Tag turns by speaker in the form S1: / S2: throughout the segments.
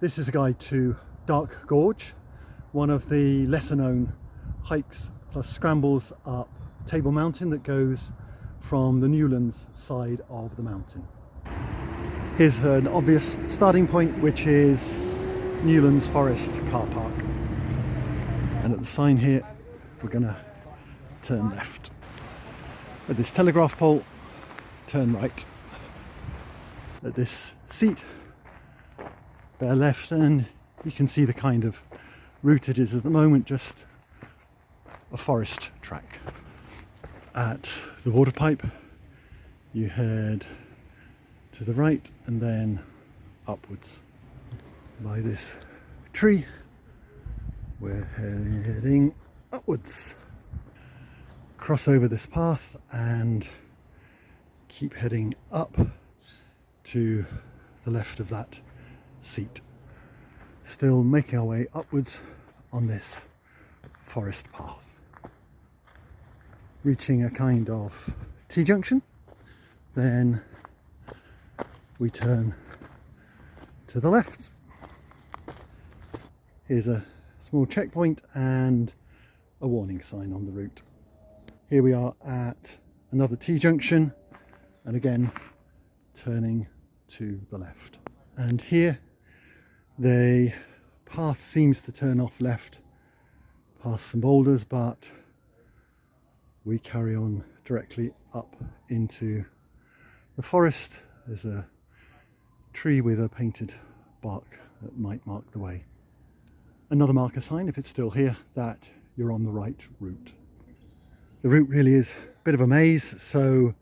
S1: This is a guide to Dark Gorge, one of the lesser known hikes plus scrambles up Table Mountain that goes from the Newlands side of the mountain. Here's an obvious starting point, which is Newlands Forest car park. And at the sign here, we're going to turn left. At this telegraph pole, turn right. At this seat, bear left, and you can see the kind of route it is at the moment, just a forest track. At the water pipe, you head to the right and then upwards. By this tree, we're heading upwards. Cross over this path and keep heading up to the left of that seat. Still making our way upwards on this forest path. Reaching a kind of T-junction, then we turn to the left. Here's a small checkpoint and a warning sign on the route. Here we are at another T-junction, and again turning to the left. And here the path seems to turn off left past some boulders, but we carry on directly up into the forest. There's a tree with a painted bark that might mark the way. Another marker sign, if it's still here, that you're on the right route. The route really is a bit of a maze, so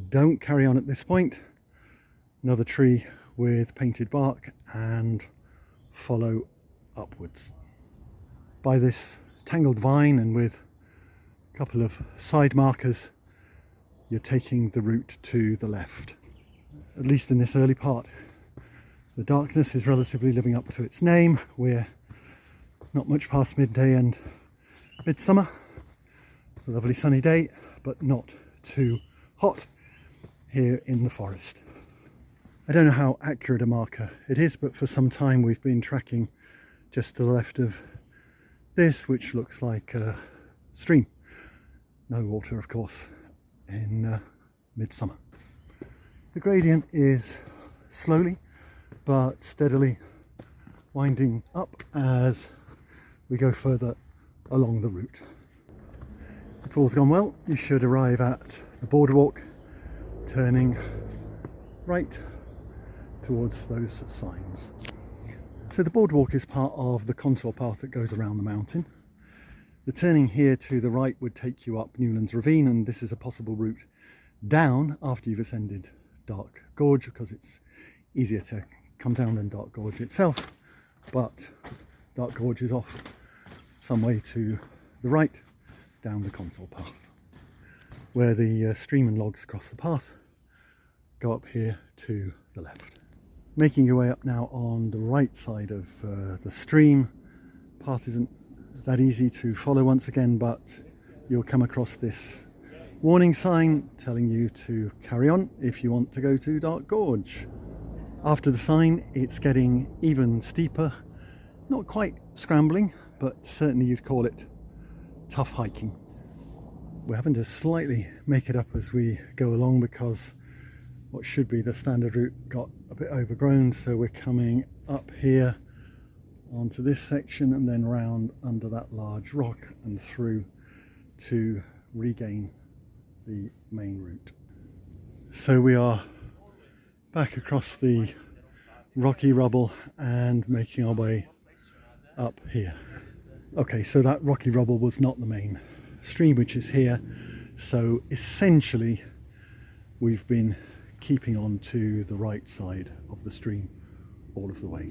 S1: don't carry on at this point. Another tree with painted bark, and follow upwards. By this tangled vine and with a couple of side markers, you're taking the route to the left. At least in this early part, the darkness is relatively living up to its name. We're not much past midday and midsummer. A lovely sunny day, but not too hot here in the forest. I don't know how accurate a marker it is, but for some time we've been tracking just to the left of this, which looks like a stream. No water, of course, in midsummer. The gradient is slowly but steadily winding up as we go further along the route. If all's gone well, you should arrive at the boardwalk, turning right towards those signs. So the boardwalk is part of the contour path that goes around the mountain. The turning here to the right would take you up Newlands Ravine, and this is a possible route down after you've ascended Dark Gorge, because it's easier to come down than Dark Gorge itself, but Dark Gorge is off some way to the right down the contour path, where the stream and logs cross the path. Go up here to the left. Making your way up now on the right side of the stream. Path isn't that easy to follow once again, but you'll come across this warning sign telling you to carry on if you want to go to Dark Gorge. After the sign, it's getting even steeper. Not quite scrambling, but certainly you'd call it tough hiking. We're having to slightly make it up as we go along because what should be the standard route got a bit overgrown, so we're coming up here onto this section and then round under that large rock and through to regain the main route. So we are back across the rocky rubble and making our way up here. Okay, so that rocky rubble was not the main stream, which is here, so essentially we've been keeping on to the right side of the stream all of the way.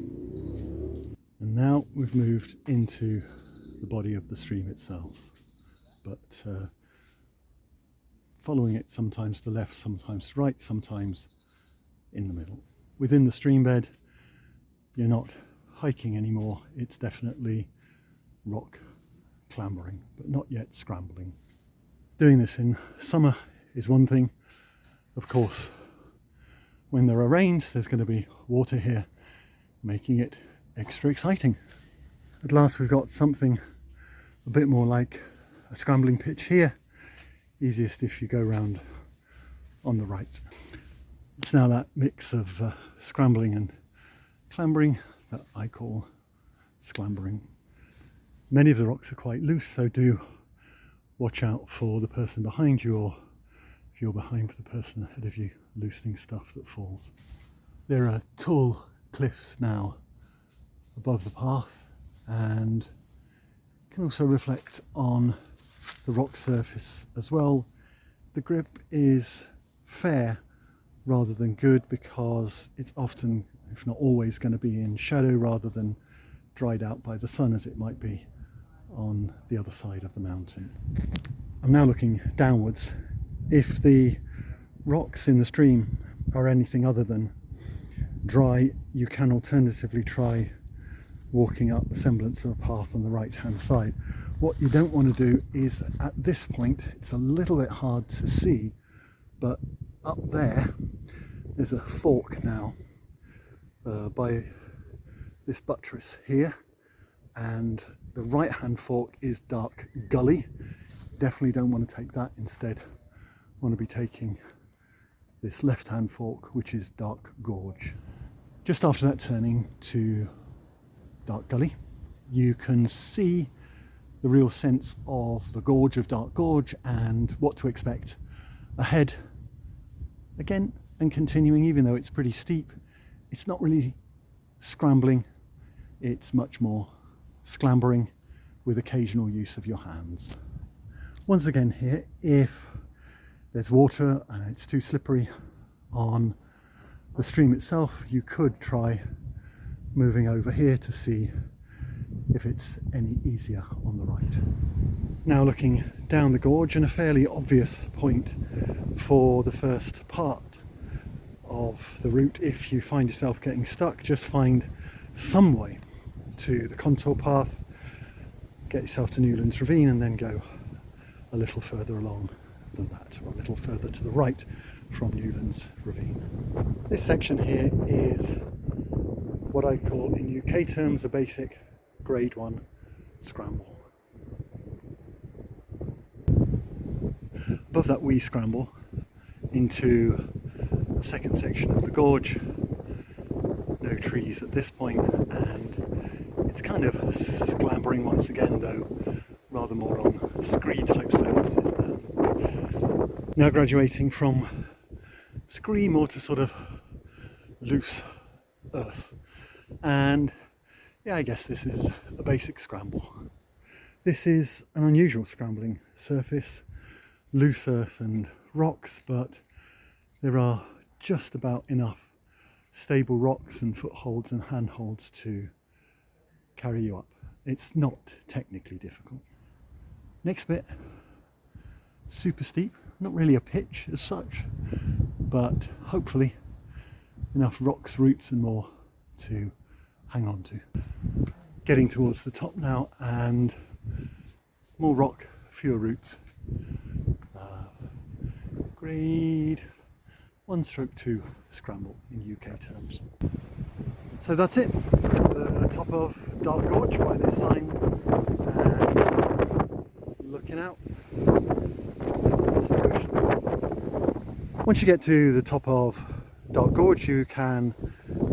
S1: And now we've moved into the body of the stream itself, but following it sometimes to left, sometimes to right, sometimes in the middle. Within the stream bed, you're not hiking anymore, it's definitely rock clambering, but not yet scrambling. Doing this in summer is one thing. Of course, when there are rains, there's going to be water here, making it extra exciting. At last we've got something a bit more like a scrambling pitch here. Easiest if you go round on the right. It's now that mix of scrambling and clambering that I call sclambering. Many of the rocks are quite loose, so do watch out for the person behind you, or if you're behind the person ahead of you, loosening stuff that falls. There are tall cliffs now above the path, and can also reflect on the rock surface as well. The grip is fair rather than good, because it's often, if not always, going to be in shadow rather than dried out by the sun, as it might be on the other side of the mountain. I'm now looking downwards. If the rocks in the stream are anything other than dry, you can alternatively try walking up the semblance of a path on the right hand side. What you don't want to do is, at this point, it's a little bit hard to see, but up there's a fork now by this buttress here, and the right hand fork is Dark Gully. Definitely don't want to take that. Instead want to be taking this left hand fork, which is Dark Gorge. Just after that turning to Dark Gully, you can see the real sense of the gorge of Dark Gorge and what to expect ahead. Again, and continuing, even though it's pretty steep, it's not really scrambling, it's much more sclambering with occasional use of your hands. Once again here, if there's water and it's too slippery on the stream itself, you could try moving over here to see if it's any easier on the right. Now looking down the gorge, and a fairly obvious point for the first part of the route. If you find yourself getting stuck, just find some way to the contour path, get yourself to Newlands Ravine, and then go a little further along than that, or a little further to the right from Newlands Ravine. This section here is what I call, in UK terms, a basic grade 1 scramble. Above that we scramble into a second section of the gorge. No trees at this point, and it's kind of sclambering once again, though rather more on scree type surfaces there. Now graduating from scree more to sort of loose earth, and yeah, I guess this is a basic scramble. This is an unusual scrambling surface, loose earth and rocks, but there are just about enough stable rocks and footholds and handholds to carry you up. It's not technically difficult. Next bit, super steep, not really a pitch as such, but hopefully enough rocks, roots and more to hang on to. Getting towards the top now, and more rock, fewer roots. Grade 1/2 scramble in UK terms. So that's it, the top of Dark Gorge by this sign, and looking out towards the ocean. Once you get to the top of Dark Gorge, you can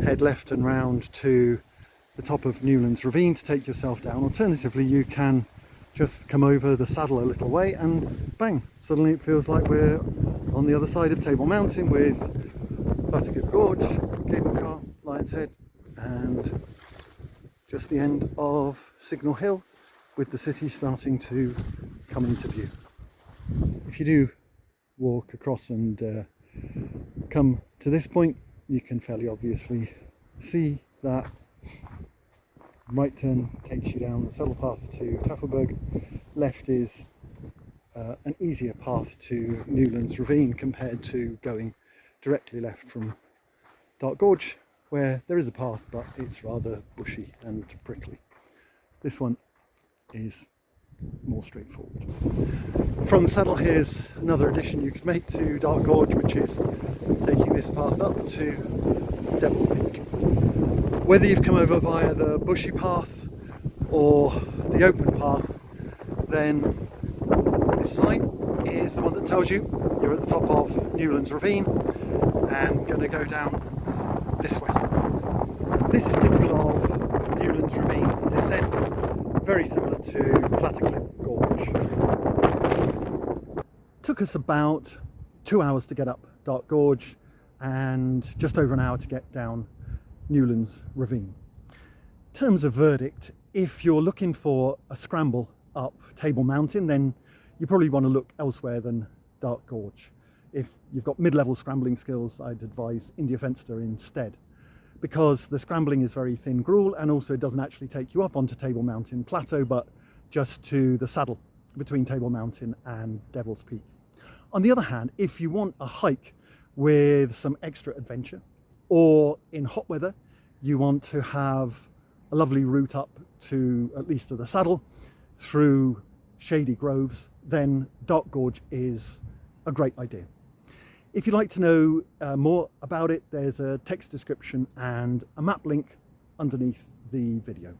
S1: head left and round to the top of Newlands Ravine to take yourself down. Alternatively, you can just come over the saddle a little way and bang, suddenly it feels like we're on the other side of Table Mountain with Dark Gorge, cable car, Lion's Head, and just the end of Signal Hill, with the city starting to come into view. If you do walk across and come to this point, you can fairly obviously see that right turn takes you down the saddle path to Tafelberg. Left is an easier path to Newlands Ravine compared to going directly left from Dark Gorge, where there is a path, but it's rather bushy and prickly. This one is more straightforward. From the saddle, here's another addition you could make to Dark Gorge, which is taking this path up to Devil's Peak. Whether you've come over via the bushy path or the open path, then this sign is the one that tells you you're at the top of Newlands Ravine and going to go down this way. This is typical of Newlands Ravine descent, very similar to Dark Gorge. Took us about 2 hours to get up Dark Gorge and just over an hour to get down Newlands Ravine. In terms of verdict, if you're looking for a scramble up Table Mountain, then you probably want to look elsewhere than Dark Gorge. If you've got mid-level scrambling skills, I'd advise India Fenster instead, because the scrambling is very thin gruel and also it doesn't actually take you up onto Table Mountain Plateau, but just to the saddle between Table Mountain and Devil's Peak. On the other hand, if you want a hike with some extra adventure, or in hot weather you want to have a lovely route up to at least to the saddle through shady groves, then Dark Gorge is a great idea. If you'd like to know more about it, there's a text description and a map link underneath the video.